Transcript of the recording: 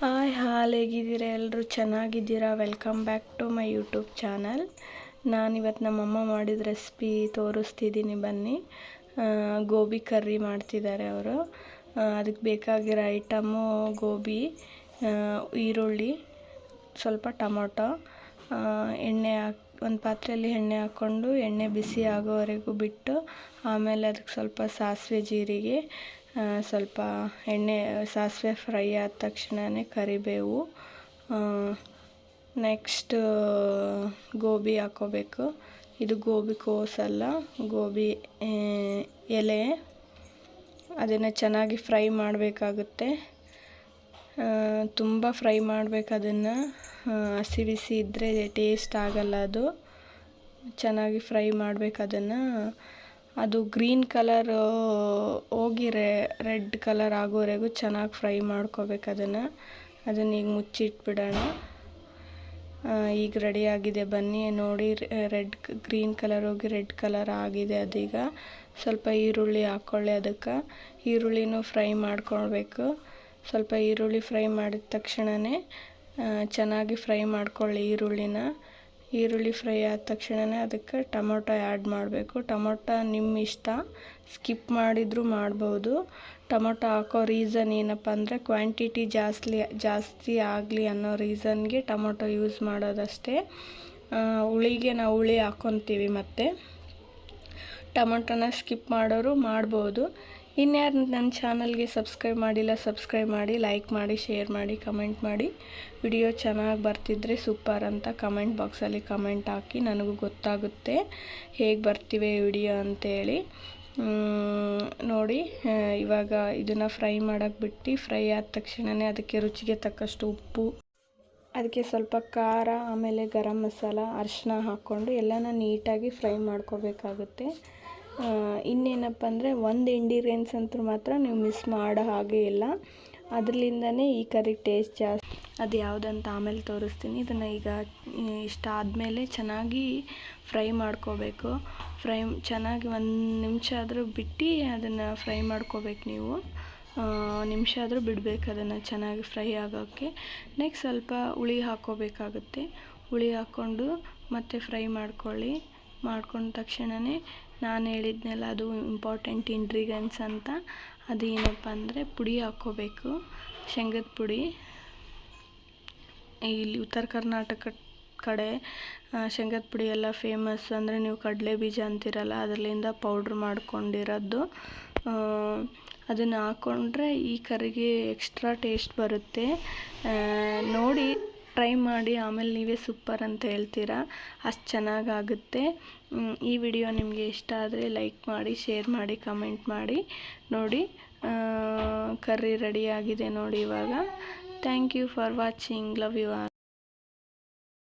Hi ಹೇಗಿದ್ದೀರಾ ಎಲ್ಲರೂ? ಚೆನ್ನಾಗಿದ್ದೀರಾ? Welcome back to my YouTube channel. ನಾನಿವತ್ತು ನಮ್ಮಮ್ಮ ಮಾಡಿದ ರೆಸಿಪಿ ತೋರಿಸ್ತಿದ್ದೀನಿ, ಬನ್ನಿ. ಗೋಬಿ ಕರ್ರಿ ಮಾಡ್ತಿದ್ದಾರೆ ಅವರು. ಅದಕ್ಕೆ ಬೇಕಾಗಿರೋ ಐಟಮು ಗೋಬಿ, ಈರುಳ್ಳಿ, ಸ್ವಲ್ಪ ಟೊಮೊಟೊ, ಎಣ್ಣೆ ಒಂದು ಪಾತ್ರೆಯಲ್ಲಿ ಎಣ್ಣೆ ಹಾಕ್ಕೊಂಡು ಎಣ್ಣೆ ಬಿಸಿ ಆಗೋವರೆಗೂ ಬಿಟ್ಟು, ಆಮೇಲೆ ಅದಕ್ಕೆ ಸ್ವಲ್ಪ ಸಾಸಿವೆ ಜೀರಿಗೆ, ಸ್ವಲ್ಪ ಸಾಸಿವೆ ಫ್ರೈ ಆದ ತಕ್ಷಣವೇ ಕರಿಬೇವು, ನೆಕ್ಸ್ಟ್ ಗೋಬಿ ಹಾಕ್ಕೋಬೇಕು. ಇದು ಗೋಬಿ ಕೋಸಲ್ಲ, ಗೋಬಿ ಎಲೆ. ಅದನ್ನು ಚೆನ್ನಾಗಿ ಫ್ರೈ ಮಾಡಬೇಕಾಗುತ್ತೆ. ತುಂಬ ಫ್ರೈ ಮಾಡಬೇಕು ಅದನ್ನು. ಹಸಿ ಬಿಸಿ ಇದ್ದರೆ ಟೇಸ್ಟ್ ಆಗಲ್ಲ. ಅದು ಚೆನ್ನಾಗಿ ಫ್ರೈ ಮಾಡಬೇಕು ಅದನ್ನು. ಅದು ಗ್ರೀನ್ ಕಲರ್ ಹೋಗಿ ರೆಡ್ ಕಲರ್ ಆಗೋವರೆಗೂ ಚೆನ್ನಾಗಿ ಫ್ರೈ ಮಾಡ್ಕೋಬೇಕು ಅದನ್ನು ಈಗ ಮುಚ್ಚಿಟ್ಬಿಡೋಣ. ಈಗ ರೆಡಿ ಆಗಿದೆ, ಬನ್ನಿ ನೋಡಿ. ಗ್ರೀನ್ ಕಲರ್ ಹೋಗಿ ರೆಡ್ ಕಲರ್ ಆಗಿದೆ. ಅದೀಗ ಸ್ವಲ್ಪ ಈರುಳ್ಳಿ ಹಾಕ್ಕೊಳ್ಳಿ. ಅದಕ್ಕೆ ಈರುಳ್ಳಿನೂ ಫ್ರೈ ಮಾಡ್ಕೊಳ್ಬೇಕು. ಸ್ವಲ್ಪ ಈರುಳ್ಳಿ ಫ್ರೈ ಮಾಡಿದ ತಕ್ಷಣವೇ ಚೆನ್ನಾಗಿ ಫ್ರೈ ಮಾಡ್ಕೊಳ್ಳಿ ಈರುಳ್ಳಿ ಫ್ರೈ ಆದ ತಕ್ಷಣವೇ ಅದಕ್ಕೆ ಟೊಮೊಟೊ ಆ್ಯಡ್ ಮಾಡಬೇಕು. ಟೊಮೊಟೊ ನಿಮ್ಮ ಇಷ್ಟ, ಸ್ಕಿಪ್ ಮಾಡಿದರೂ ಮಾಡ್ಬೋದು. ಟೊಮೊಟೊ ಹಾಕೋ ರೀಸನ್ ಏನಪ್ಪ ಅಂದರೆ ಕ್ವಾಂಟಿಟಿ ಜಾಸ್ತಿ ಆಗಲಿ ಅನ್ನೋ ರೀಸನ್ಗೆ ಟೊಮೊಟೊ ಯೂಸ್ ಮಾಡೋದಷ್ಟೇ. ಹುಳಿಗೆ ನಾವು ಹುಳಿ ಹಾಕ್ಕೊತೀವಿ, ಮತ್ತು ಟೊಮೊಟೊನ ಸ್ಕಿಪ್ ಮಾಡೋರು ಮಾಡ್ಬೋದು. ಇನ್ಯಾರು ನನ್ನ ಚಾನಲ್ಗೆ ಸಬ್ಸ್ಕ್ರೈಬ್ ಮಾಡಿಲ್ಲ, ಸಬ್ಸ್ಕ್ರೈಬ್ ಮಾಡಿ, ಲೈಕ್ ಮಾಡಿ, ಶೇರ್ ಮಾಡಿ, ಕಮೆಂಟ್ ಮಾಡಿ. ವಿಡಿಯೋ ಚೆನ್ನಾಗಿ ಬರ್ತಿದ್ರೆ ಸೂಪರ್ ಅಂತ ಕಮೆಂಟ್ ಬಾಕ್ಸಲ್ಲಿ ಕಮೆಂಟ್ ಹಾಕಿ, ನನಗೂ ಗೊತ್ತಾಗುತ್ತೆ ಹೇಗೆ ಬರ್ತಿವೆ ವಿಡಿಯೋ ಅಂತೇಳಿ. ನೋಡಿ, ಇವಾಗ ಇದನ್ನು ಫ್ರೈ ಮಾಡೋಕ್ಕೆ ಬಿಟ್ಟು, ಫ್ರೈ ಆದ ತಕ್ಷಣವೇ ಅದಕ್ಕೆ ರುಚಿಗೆ ತಕ್ಕಷ್ಟು ಉಪ್ಪು, ಅದಕ್ಕೆ ಸ್ವಲ್ಪ ಖಾರ, ಆಮೇಲೆ ಗರಂ ಮಸಾಲ, ಅರಿಶಿನ ಹಾಕ್ಕೊಂಡು ಎಲ್ಲನ ನೀಟಾಗಿ ಫ್ರೈ ಮಾಡ್ಕೋಬೇಕಾಗುತ್ತೆ. ಇನ್ನೇನಪ್ಪ ಅಂದರೆ ಒಂದು ಇಂಗ್ರೀಡಿಯೆಂಟ್ಸ್ ಅಂತೂ ಮಾತ್ರ ನೀವು ಮಿಸ್ ಮಾಡೋ ಹಾಗೆ ಇಲ್ಲ. ಅದರಲ್ಲಿಂದನೇ ಈ ಕರಿ ಟೇಸ್ಟ್ ಜಾಸ್ತಿ. ಅದು ಯಾವುದಂತ ಆಮೇಲೆ ತೋರಿಸ್ತೀನಿ. ಇದನ್ನು ಈಗ ಇಷ್ಟ ಆದಮೇಲೆ ಚೆನ್ನಾಗಿ ಫ್ರೈ ಮಾಡ್ಕೋಬೇಕು. ಚೆನ್ನಾಗಿ 1 ನಿಮಿಷ ಆದರೂ ಬಿಟ್ಟು ಅದನ್ನು ಫ್ರೈ ಮಾಡ್ಕೋಬೇಕು. ನೀವು ನಿಮಿಷ ಆದರೂ ಬಿಡಬೇಕು ಅದನ್ನು ಚೆನ್ನಾಗಿ ಫ್ರೈ ಆಗೋಕ್ಕೆ. ನೆಕ್ಸ್ಟ್ ಸ್ವಲ್ಪ ಹುಳಿ ಹಾಕ್ಕೋಬೇಕಾಗುತ್ತೆ. ಹುಳಿ ಹಾಕ್ಕೊಂಡು ಮತ್ತೆ ಫ್ರೈ ಮಾಡ್ಕೊಂಡ ತಕ್ಷಣವೇ ನಾನು ಹೇಳಿದ್ನೆಲ್ಲ, ಅದು ಇಂಪಾರ್ಟೆಂಟ್ ಇಂಗ್ರೀಡಿಯೆಂಟ್ಸ್ ಅಂತ. ಅದೇನಪ್ಪ ಅಂದರೆ ಪುಡಿ ಹಾಕ್ಕೋಬೇಕು, ಶೇಂಗದ ಪುಡಿ. ಇಲ್ಲಿ ಉತ್ತರ ಕರ್ನಾಟಕ ಕಡೆ ಶೇಂಗದ ಪುಡಿ ಎಲ್ಲ ಫೇಮಸ್. ಅಂದರೆ ನೀವು ಕಡಲೆ ಬೀಜ ಅಂತಿರಲ್ಲ, ಅದರಿಂದ ಪೌಡ್ರ್ ಮಾಡ್ಕೊಂಡಿರೋದು. ಅದನ್ನು ಹಾಕ್ಕೊಂಡ್ರೆ ಈ ಕರಿಗೆ ಎಕ್ಸ್ಟ್ರಾ ಟೇಸ್ಟ್ ಬರುತ್ತೆ. ನೋಡಿ, ಟ್ರೈ ಮಾಡಿ, ಆಮೇಲೆ ನೀವೇ ಸೂಪರ್ ಅಂತ ಹೇಳ್ತೀರಾ. ಅಷ್ಟು ಚೆನ್ನಾಗಾಗುತ್ತೆ. ಈ ವಿಡಿಯೋ ನಿಮಗೆ ಇಷ್ಟ ಆದರೆ ಲೈಕ್ ಮಾಡಿ, ಶೇರ್ ಮಾಡಿ, ಕಮೆಂಟ್ ಮಾಡಿ. ನೋಡಿ, ಕರ್ರಿ ರೆಡಿಯಾಗಿದೆ ನೋಡಿ ಇವಾಗ. Thank you for watching. Love you all.